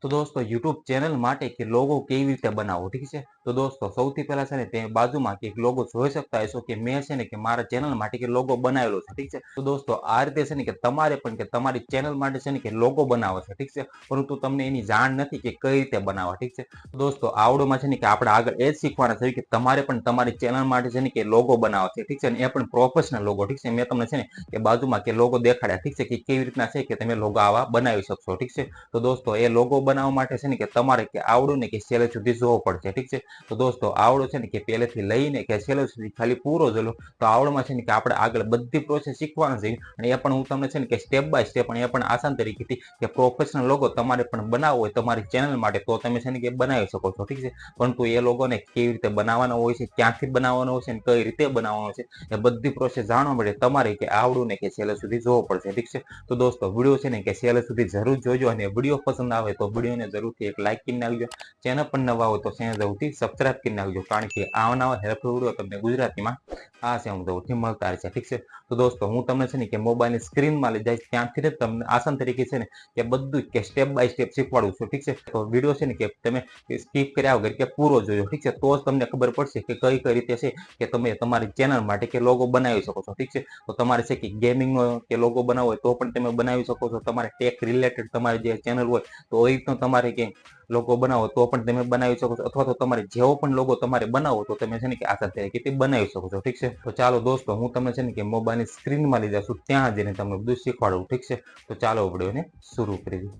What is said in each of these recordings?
તો દોસ્તો YouTube channel માટે કે લોગો કેવી રીતે બનાવવો, ઠીક છે? તો દોસ્તો સૌથી પહેલા છે ને તે બાજુમાં એક લોગો જોઈ શકતા હશો કે મેં છે ને કે મારા ચેનલ માટે કે લોગો બનાવેલો છે, ઠીક છે? તો દોસ્તો આ રીતે છે ને કે તમારે પણ કે તમારી ચેનલ માટે છે ને કે લોગો બનાવવો છે, ઠીક છે? પરંતુ તમને એની જાણ નથી કે કઈ રીતે બનાવવા, ઠીક છે? તો દોસ્તો આવડોમાં છે ને કે આપણે આગળ એ જ શીખવાના છે કે તમારે પણ તમારી ચેનલ માટે છે ને કે લોગો બનાવવો છે, ઠીક છે? અને એ પણ પ્રોફેશનલ લોગો, ઠીક છે? મેં તમને છે ને કે બાજુમાં કે લોગો દેખાડ્યા, ઠીક છે? કે કેવી રીતના છે કે તમે લોગો આવા બનાવી શકશો, ઠીક છે? તો દોસ્તો એ લોગો બનાવવા માટે છે ને કે તમારે કે આવડું ને કે છેલ્લે સુધી જોવો પડશે, ઠીક છે? તો દોસ્તો આવડો છે ને કે પહેલેથી લઈને કે છેલ્લે સુધી ખાલી પૂરો જોઈ લો તો આવડમાં છે ને કે આપણે આગળ બધી પ્રોસેસ શીખવાના છે અને એ પણ હું તમને છે ને કે સ્ટેપ બાય સ્ટેપ અને એ પણ આસાન તરીકેથી કે પ્રોફેશનલ લોગો તમારે પણ બનાવવો હોય તમારી ચેનલ માટે તો તમે છે ને કે બનાવી શકો છો, ઠીક છે? પરંતુ એ લોગોને કેવી રીતે બનાવવાનો હોય છે, ક્યાંથી બનાવવાનો હોય છે અને કઈ રીતે બનાવવાનો છે એ બધી પ્રોસેસ જાણવા માટે તમારે કે આવડું ને કે છેલ્લે સુધી જોવો પડશે, ઠીક છે? તો દોસ્તો વિડીયો છે ને કે છેલ્લે સુધી જરૂર જોજો અને વિડીયો પસંદ આવે તો વિડીયોને જરૂરથી એક લાઈક કરી નાખજો. ચેનલ પણ નવા હોય તો ચેનલ જરૂરથી સબસ્ક્રાઇબ કરી નાખજો કારણ કે આવા હેલ્પફુલ વિડીયો તમને ગુજરાતીમાં આ સેમ જરૂરથી મળતા રહેશે, ઠીક છે? તો દોસ્તો હું તમને છે ને કે મોબાઈલની સ્ક્રીનમાં લઈ જઈશ ત્યાંથી જ તમને આસાન તરીકે છે ને કે બધું કે સ્ટેપ બાય સ્ટેપ શીખવાડું છું, ઠીક છે? તો વિડીયો છે ને કે તમે સ્કીપ કર્યા વગર કે પૂરો જોયો, ઠીક છે? તો જ તમને ખબર પડશે કે કઈ રીતે છે કે તમે તમારી ચેનલ માટે કે લોગો બનાવી શકો છો, ઠીક છે? તો તમારે છે કે ગેમિંગનો કે લોગો બનાવવો હોય તો પણ તમે બનાવી શકો છો. તમારે ટેક રિલેટેડ તમારી જે ચેનલ હોય તો એ રીતનો તમારે કે લોગો બનાવો તો પણ તમે બનાવી શકો છો અથવા તો તમારે જેવો પણ લોગો તમારે બનાવો તો તમે છે ને કે આસાન તરીકે બનાવી શકો છો, ઠીક છે? તો ચાલો દોસ્તો હું તમને છે ને કે મોબાઈલની સ્ક્રીનમાં લઈ જાઉં છું ત્યાં જઈને તમને બધું શીખવાડું, ઠીક છે? તો ચાલો વિડીયોને શરૂ કરી દઈએ.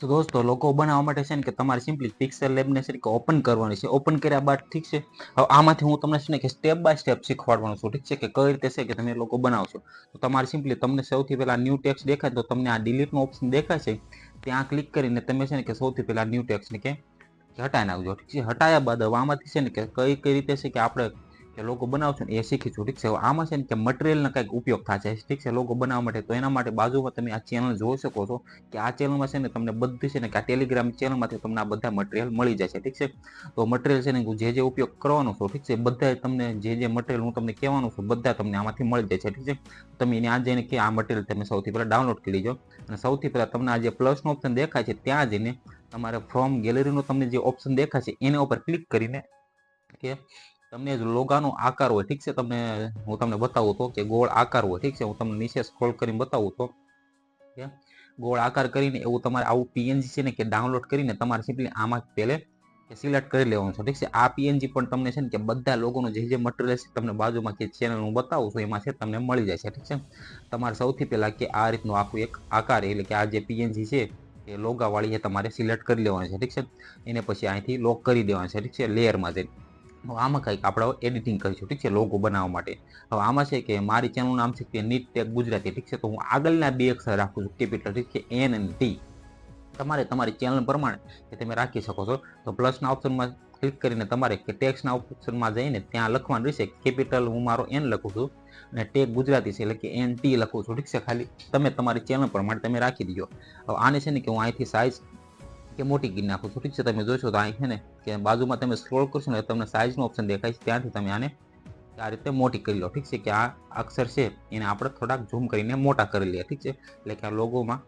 તો દોસ્તો લોગો બનાવવા માટે છે ને કે તમારે સિમ્પલી પિક્સેલ લેબને છે કે ઓપન કરવાની છે. ઓપન કર્યા બાદ ઠીક છે હવે આમાંથી હું તમને છે ને કે સ્ટેપ બાય સ્ટેપ શીખવાડવાનું છું, ઠીક છે? કે કઈ રીતે છે કે તમે લોગો બનાવશો. તો તમારે સિમ્પલી તમને સૌથી પહેલા ન્યૂ ટેક્સ્ટ દેખાય તો તમને આ ડિલીટનો ઓપ્શન દેખાય છે ત્યાં ક્લિક કરીને તમે છે ને કે સૌથી પહેલા ન્યૂ ટેક્સ્ટને કે હટાવી નાખજો, ઠીક છે? હટાયા બાદ હવે આમાંથી છે ને કે કઈ રીતે છે કે આપણે કે લોગો બનાવશું ને એ શીખીશું, ઠીક છે? હવે આમાં છે ને કે મટીરિયલનો કંઈક ઉપયોગ થશે, ઠીક છે? લોગો બનાવવા માટે તો એના માટે બાજુમાં તમે આ ચેનલ જોઈ શકો છો કે આ ચેનલમાં છે ને તમને બધી છે ને કે આ ટેલિગ્રામ ચેનલમાંથી તમને આ બધા મટીરિયલ મળી જશે, ઠીક છે? તો મટીરિયલ છે ને હું જે ઉપયોગ કરવાનો છું, ઠીક છે? બધા તમને જે મટીરિયલ હું તમને કહેવાનું છું બધા તમને આમાંથી મળી જશે, ઠીક છે? તમે એને આ જઈને કે આ મટીરિયલ તમે સૌથી પહેલા ડાઉનલોડ કરી લેજો અને સૌથી પહેલા તમને આ જે પ્લસનો ઓપ્શન દેખાય છે ત્યાં જઈને તમારે ફ્રોમ ગેલેરીનો તમને જે ઓપ્શન દેખાય છે એના ઉપર ક્લિક કરીને કે તમને લોગાનો આકાર હોય, ઠીક છે? હું તમને બતાવું તો કે ગોળ આકાર હોય, ઠીક છે? હું તમને નીચે સ્ક્રોલ કરીને બતાવું તો કે ગોળ આકાર કરીને એવું તમારે આવું પીએનજી છે ને કે ડાઉનલોડ કરીને તમારે સિમ્પલી આમાં પહેલે સિલેક્ટ કરી લેવાનું છે, ઠીક છે? આ પીએનજી પણ તમને છે ને કે બધા લોકોનું જે મટીરિયલ છે તમને બાજુમાં કે ચેનલ હું બતાવું છું એમાં છે તમને મળી જાય છે, ઠીક છે? તમારે સૌથી પહેલા કે આ રીતનું આખું એક આકાર એટલે કે આ જે પીએનજી છે એ લોગાવાળી એ તમારે સિલેક્ટ કરી લેવાની છે, ઠીક છે? એને પછી અહીંથી લોક કરી દેવાનું છે, ઠીક છે? લેયરમાં જઈને આમાં કંઈક આપણે એડિટિંગ કરીશું, ઠીક છે? લોગો બનાવવા માટે હવે આમાં છે કે મારી ચેનલનું નામ છે કે નીટ ટેક ગુજરાતી, ઠીક છે? તો હું આગળના બે અક્ષર રાખું છું કેપિટલ, ઠીક છે? એન અને ટી તમારે તમારી ચેનલ પ્રમાણે કે તમે રાખી શકો છો. તો પ્લસના ઓપ્શનમાં ક્લિક કરીને તમારે કે ટેક્સના ઓપ્શનમાં જઈને ત્યાં લખવાનું રહેશે કેપિટલ હું મારો એન લખું છું અને ટેક ગુજરાતી છે એટલે કે એન ટી લખું છું, ઠીક છે? ખાલી તમે તમારી ચેનલ પ્રમાણે તમે રાખી દીજો. હવે આને છે ને કે હું અહીંથી સાઇઝ કે મોટી કરી નાખું છું, ઠીક છે? તમે જોશો તો અહીં છે ને કે બાજુમાં તમે સ્ક્રોલ કરશો ને તમને સાઇઝનો ઓપ્શન દેખાય છે ત્યાંથી તમે આને આ રીતે મોટી કરી લો, ઠીક છે? કે આ અક્ષર છે એને આપણે થોડાક ઝૂમ કરીને મોટા કરી લઈએ, ઠીક છે? એટલે કે આ લોગોમાં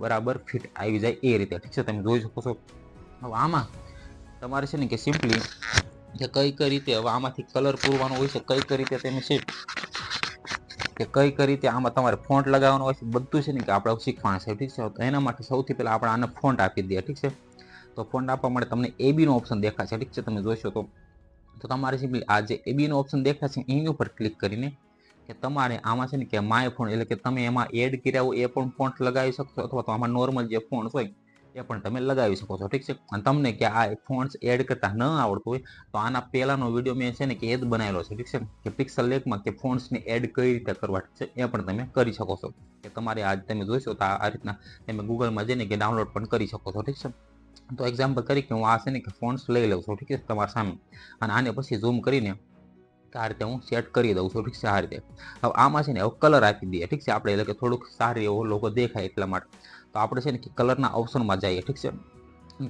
બરાબર ફિટ આવી જાય એ રીતે, ઠીક છે? તમે જોઈ શકો છો. હવે આમાં તમારે છે ને કે સિમ્પલી કે કઈ રીતે હવે આમાંથી કલર પૂરવાનો હોય છે કઈ રીતે તમે છે કે કઈ રીતે આમાં તમારે ફોન્ટ લગાવવાનો હોય છે બધું છે ને કે આપણે શીખવાનું છે, ઠીક છે? તો એના માટે સૌથી પહેલા આપણે આને ફોન્ટ આપી દઈએ, ઠીક છે? તો ફોન્ટ આપવા માટે તમને એબીનો ઓપ્શન દેખાશે, ઠીક છે? તમે જોશો તો તમારે સિમ્પલી આ જે એબીનો ઓપ્શન દેખાશે એની ઉપર ક્લિક કરીને કે તમારે આમાં છે ને કે માય ફોન્ટ એટલે કે તમે એમાં એડ કર્યા હોય એ પણ ફોન્ટ લગાવી શકશો અથવા તો આમાં નોર્મલ જે ફોન્ટ હોય એ પણ તમે લગાવી શકો છો, ઠીક છે? અને તમને કે આ ફોન્ટ્સ એડ કરતા ન આવડતું હોય તો આના પહેલાનો વિડીયો મેં છે ને કે એ જ બનાવેલો છે, ઠીક છે? કે પિક્સલ લેકમાં કે ફોન્ટ્સને એડ કઈ રીતે કરવા છે એ પણ તમે કરી શકો છો. કે તમારે આજ તમે જોઈશો તો આ રીતના તમે ગૂગલમાં જઈને કે ડાઉનલોડ પણ કરી શકો છો, ઠીક છે? તો એક્ઝામ્પલ તરીકે હું આ છે ને કે ફોન્ટ્સ લઈ લઉં છું, ઠીક છે? તમારા સામે અને આને પછી ઝૂમ કરીને આ રીતે હું સેટ કરી દઉં છું, ઠીક છે? આ રીતે હવે આમાં છે ને હવે કલર આપી દઈએ, ઠીક છે? આપણે એટલે કે થોડુંક સારી એવો લોગો દેખાય એટલા માટે તો આપણે છે ને કે કલરના ઓપ્શનમાં જઈએ, ઠીક છે?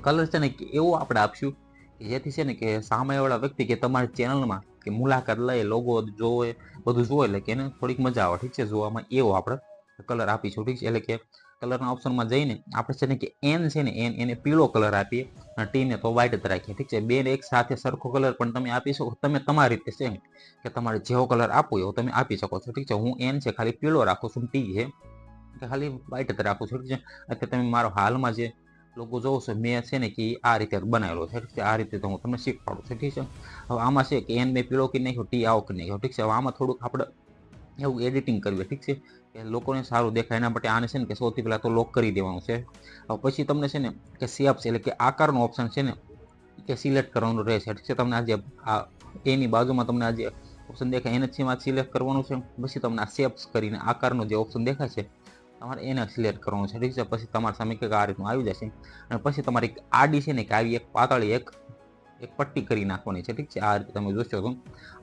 કલર છે ને કે એવો આપણે આપશું કે જેથી છે ને કે સામેવાળા વ્યક્તિ કે તમારી ચેનલમાં કે મુલાકાત લઈ લોગો જોવે બધું જોવે એટલે કે એને થોડીક મજા આવે, ઠીક છે, જોવામાં. એવો આપણે કલર આપીશું, ઠીક છે. એટલે કે કલરના ઓપ્શનમાં જઈને આપણે છે ને કે એન છે ને એને પીળો કલર આપીએ અને ટીને તો વ્હાઇટ જ રાખીએ, ઠીક છે. બે એક સાથે સરખો કલર પણ તમે આપી શકો, તમે તમારી રીતે છે કે તમારે જેવો કલર આપવો એવો તમે આપી શકો છો, ઠીક છે. હું એન છે ખાલી પીળો રાખું છું, ટી છે કે ખાલી વ્હાઇટ જ રાખું છું, ઠીક છે. એટલે તમે મારો હાલમાં જે લોગો જોવો છો મેં છે ને કે આ રીતે બનાવેલો છે, ઠીક છે. આ રીતે તો હું તમને શીખવાડું છું, ઠીક છે. હવે આમાં છે કે એન મેં પીળો કરી નાખ્યો, ટી આવો કરી નાખ્યો, ઠીક છે. હવે આમાં થોડુંક આપણે એવું એડિટિંગ કરવી, ઠીક છે, કે લોકોને સારું દેખાય એના માટે આને છે ને કે સૌથી પહેલાં તો લોક કરી દેવાનું છે. હવે પછી તમને છે ને કે શેપ છે એટલે કે આકારનો ઓપ્શન છે ને કે સિલેક્ટ કરવાનું રહેશે, ઠીક છે. તમને આજે આ એની બાજુમાં તમને આજે ઓપ્શન દેખાય એને જ સિલેક્ટ કરવાનું છે. પછી તમને આ શેપ્સ કરીને આકારનો જે ઓપ્શન દેખાય છે તમારે એને સિલેક્ટ કરવાનું છે, ઠીક છે. પછી તમારી સામે કંઈક આ રીતનું આવી જશે અને પછી તમારી આડી છે ને કે આવી એક પાતળી એક પટ્ટી કરી નાખવાની છે, ઠીક છે. આ રીતે તમે જોશો તો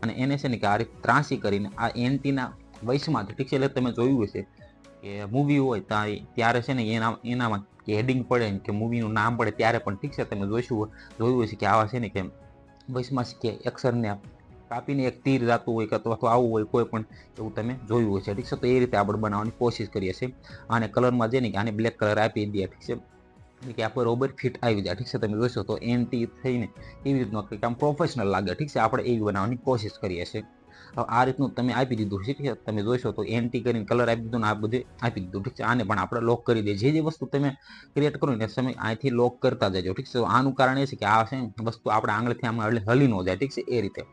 અને એને છે ને કે આ રીતે ત્રાસી કરીને આ એન્ટીના વયસમાંથી, ઠીક છે. એટલે તમે જોયું હશે કે મૂવી હોય ત્યારે છે ને એનામાં કે હેડિંગ પડે કે મૂવીનું નામ પડે ત્યારે પણ, ઠીક છે, તમે જોયું હશે કે આવા છે ને કે વયસમાં કે અક્ષરને કાપીને એક તીર જતું હોય કે અથવા આવું હોય કોઈ પણ એવું તમે જોયું હશે, ઠીક છે. તો એ રીતે આપણે બનાવવાની કોશિશ કરીએ છીએ. આને કલરમાં જઈને કે આને બ્લેક કલર આપી દઈએ, ઠીક છે, કે આ બરોબર ફિટ આવી જાય, ઠીક છે. તમે જોશો તો એન્ટી થઈને એવી રીતનું કંઈક આમ પ્રોફેશનલ લાગે, ઠીક છે. આપણે એવી બનાવવાની કોશિશ કરીએ છીએ. હવે આ રીતનું તમે આપી દીધું, ઠીક છે. તમે જોશો તો એન્ટી કરીને કલર આપી દીધું ને આ બધું આપી દીધું, ઠીક છે. આને પણ આપણે લોક કરી દઈએ. જે વસ્તુ તમે ક્રિએટ કરો ને તમે અહીંથી લોક કરતા જજો, ઠીક છે. આનું કારણ એ છે કે આ છે વસ્તુ આપણે આંગળીથી આમાં હલી ન જાય, ઠીક છે, એ રીતે.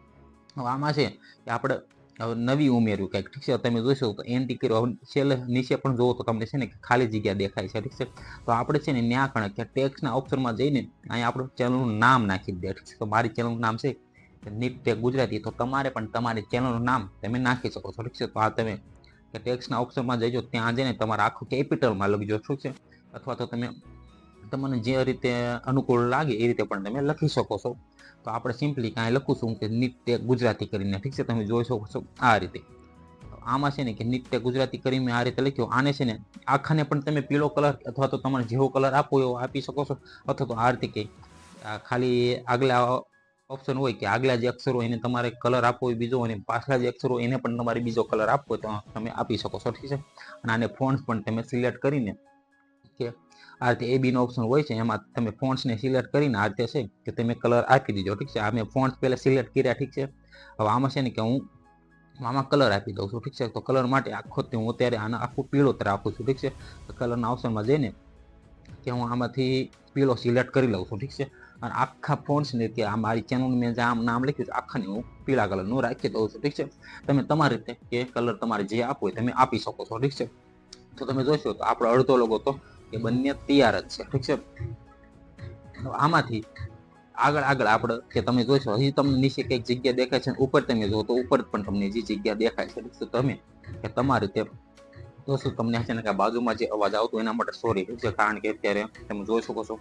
હવે આમાં છે કે આપણે હવે નવી ઉમેર્યું કંઈક, ઠીક છે. તમે જોશો તો એન્ટી કર્યો, હવે છેલ્લે નીચે પણ જોવો તો તમને છે ને ખાલી જગ્યા દેખાય છે, ઠીક છે. તો આપણે છે ને ન્યા કણે કે ટેક્સના ઓપ્શનમાં જઈને અહીંયા આપણું ચેનલનું નામ નાખી દે, ઠીક છે. તો મારી ચેનલનું નામ છે નીટ ટેક ગુજરાતી, તો તમારે પણ તમારી ચેનલનું નામ તમે નાખી શકો છો, ઠીક છે. તો આ તમે ટેક્સના ઓપ્શનમાં જઈજો, ત્યાં જઈને તમારે આખું કેપિટલમાં લખજો, ઠીક છે. અથવા તો તમે તમને જે રીતે અનુકૂળ લાગે એ રીતે પણ તમે લખી શકો છો. તો આપણે સિમ્પલી કાંઈ લખું છું કે નીટ ટેક ગુજરાતી કરીને, ઠીક છે. તમે જોઈ શકો છો આ રીતે. આમાં છે ને કે નીટ ટેક ગુજરાતી કરીને આ રીતે લખ્યો. આને છે ને આખાને પણ તમે પીળો કલર અથવા તો તમારે જેવો કલર આપો એવો આપી શકો છો. અથવા તો આ રીતે કે ખાલી આગલા ઓપ્શન હોય કે આગલા જે અક્ષર હોય એને તમારે કલર આપવો હોય બીજો, અને પાછલા જે અક્ષર હોય એને પણ તમારે બીજો કલર આપવો હોય તો તમે આપી શકો છો, ઠીક છે. અને આને ફોન્ટ્સ પણ તમે સિલેક્ટ કરીને કે આ રીતે એ બીનો ઓપ્શન હોય છે એમાં તમે ફોન્ટ્સને સિલેક્ટ કરીને આ રીતે છે કે તમે કલર આપી દીધો, ઠીક છે. આ મેં ફોન્ટ્સ પહેલાં સિલેક્ટ કર્યા, ઠીક છે. હવે આમાં છે ને કે હું આમાં કલર આપી દઉં છું, ઠીક છે. તો કલર માટે આખો હું અત્યારે આને આખું પીળો તરફ આપું છું, ઠીક છે. તો કલરના ઓપ્શનમાં જઈને કે હું આમાંથી પીળો સિલેક્ટ કરી લઉં છું, ઠીક છે. અને આખા ફોન્ટ્સને કે આ મારી ચેનલનું મેં જે આમ નામ લખ્યું છે આખાને હું પીળા કલરનું રાખી દઉં છું, ઠીક છે. તમે તમારી રીતે કે કલર તમારે જે આપવો હોય તમે આપી શકો છો, ઠીક છે. તો તમે જોશો તો આપણો અડધો લોગો તો એ બંને તૈયાર જ છે, ઠીક છે. આમાંથી આગળ આપણે કે તમે જોશો હજી તમને નીચે કંઈક જગ્યા દેખાય છે, ઉપર તમે જુઓ તો ઉપર પણ તમને જે જગ્યા દેખાય છે, ઠીક છે. તમે કે તમારી રીતે દોસ્તો તમને છે ને કે બાજુમાં જે અવાજ આવતો એના માટે સોરી, ઠીક છે. કારણ કે અત્યારે તમે જોઈ શકો છો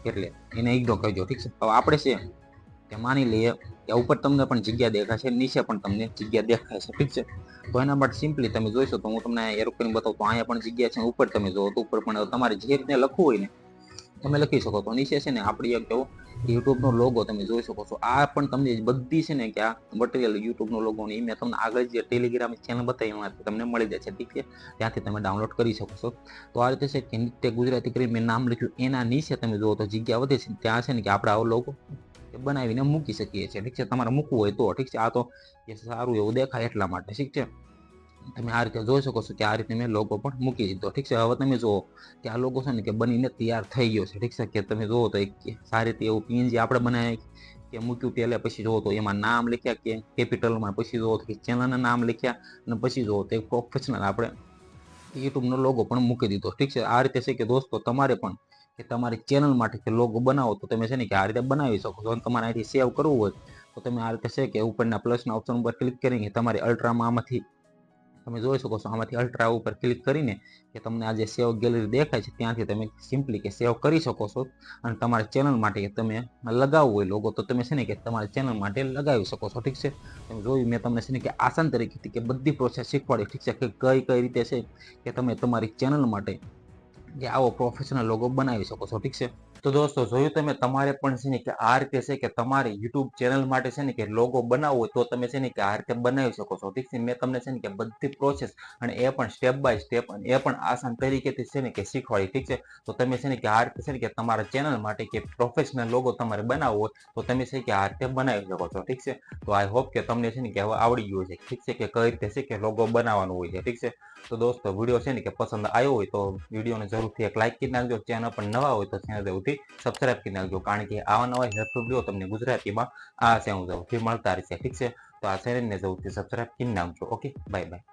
એટલે એને ઇગ્નોર કરજો, ઠીક છે. હવે આપણે છે કે માની લઈએ કે ઉપર તમને પણ જગ્યા દેખાય છે, નીચે પણ તમને જગ્યા દેખાય છે, ઠીક છે. તો એના માટે સિમ્પલી તમે જોઈશો તો હું તમને એરો કરીને બતાવું તો અહીંયા પણ જગ્યા છે, ઉપર તમે જોવો તો ઉપર પણ તમારે જે રીતે લખવું હોય ને તમે લખી શકો. તો નીચે છે ને આપણી એક કેવો યુટ્યુબનો લોગો તમે જોઈ શકો છો. આ પણ તમને બધી છે ને કે આ મટીરિયલ યુટ્યુબનો લોગો ને એ મેં તમને આગળ જે ટેલિગ્રામ ચેનલ બતાવી એમાંથી તમને મળી જાય છે, ઠીક છે. ત્યાંથી તમે ડાઉનલોડ કરી શકો છો. તો આ રીતે છે કે નિત્ય ગુજરાતી કરીને મેં નામ લખ્યું એના નીચે તમે જુઓ તો જગ્યા વધે છે, ત્યાં છે ને કે આપણે આવો લોગો બનાવીને મૂકી શકીએ છીએ, ઠીક છે. તમારે મૂકવું હોય તો, ઠીક છે. આ તો સારું એવું દેખાય એટલા માટે, ઠીક છે. તમે આ રીતે જોઈ શકો છો કે આ રીતે મેં લોગો પણ મૂકી દીધો, ઠીક છે. હવે તમે જુઓ કે આ લોગો છે ને કે બનીને તૈયાર થઈ ગયો છે, ઠીક છે. કે તમે જુઓ તો એક સારી રીતે એવું પીએનજી આપણે બનાવી કે મૂક્યું પહેલાં, પછી જુઓ તો એમાં નામ લખ્યા કે કેપિટલમાં, પછી જુઓ તો કે ચેનલના નામ લખ્યા અને પછી જુઓ તો એક પ્રોફેશનલ આપણે યુટ્યુબનો લોગો પણ મૂકી દીધો, ઠીક છે. આ રીતે છે કે દોસ્તો તમારે પણ કે તમારી ચેનલ માટે કે લોગો બનાવો તો તમે છે ને કે આ રીતે બનાવી શકો છો. અને તમારે અહીંથી સેવ કરવું હોય તો તમે આ રીતે છે કે ઉપરના પ્લસના ઓપ્શન ઉપર ક્લિક કરીને તમારી અલ્ટ્રામાં આમાંથી તમે જોઈ શકો છો આમાંથી અલ્ટ્રા ઉપર ક્લિક કરીને કે તમને આ જે સેવ ગેલેરી દેખાય છે ત્યાંથી તમે સિમ્પલી કે સેવ કરી શકો છો. અને તમારા ચેનલ માટે તમે લગાવવું હોય લોગો તો તમે છે ને કે તમારી ચેનલ માટે લગાવી શકો છો, ઠીક છે. તમે જોયું મેં તમને છે ને કે આસાન તરીકેથી કે બધી પ્રોસેસ શીખવાડી, ઠીક છે. કે કઈ રીતે છે કે તમે તમારી ચેનલ માટે કે આવો પ્રોફેશનલ લોગો બનાવી શકો છો. ઠીક છે. તો દોસ્તો જોયું તમે, તમારે પણ છે ને કે આ રીતે છે કે તમારી યુટ્યુબ ચેનલ માટે છે ને કે લોગો બનાવવો હોય તો તમે છે ને કે આ રીતે બનાવી શકો છો. ઠીક છે. મેં તમને છે ને કે બધી પ્રોસેસ અને એ પણ સ્ટેપ બાય સ્ટેપ અને એ પણ આસાન તરીકેથી છે ને કે શીખવાડી. ઠીક છે. તો તમે છે ને કે આ રીતે છે ને કે તમારા ચેનલ માટે કે પ્રોફેશનલ લોગો તમારે બનાવવો હોય તો તમે છે કે આ રીતે બનાવી શકો છો. ઠીક છે. તો આઈ હોપ કે તમને છે ને કે હવે આવડી ગયું છે. ઠીક છે. કે કઈ રીતે છે કે લોગો બનાવવાનું હોય છે. ઠીક છે. તો દોસ્તો વિડીયો છે ને કે પસંદ આવ્યો હોય તો વિડીયોને જરૂરથી એક લાઈક કરી નાખજો. ચેનલ પર નવા હોય તો ચેનલ જરૂરથી સબસ્ક્રાઇબ કરી નાખજો, કારણ કે આવા નવા હેલ્પફુલ વિડીયો તમને ગુજરાતીમાં આ ચેનલ જરૂરથી મળતા રહેશે. ઠીક છે. તો આ ચેનલને જરૂરથી સબસ્ક્રાઇબ કરી નાખજો. Okay, bye bye.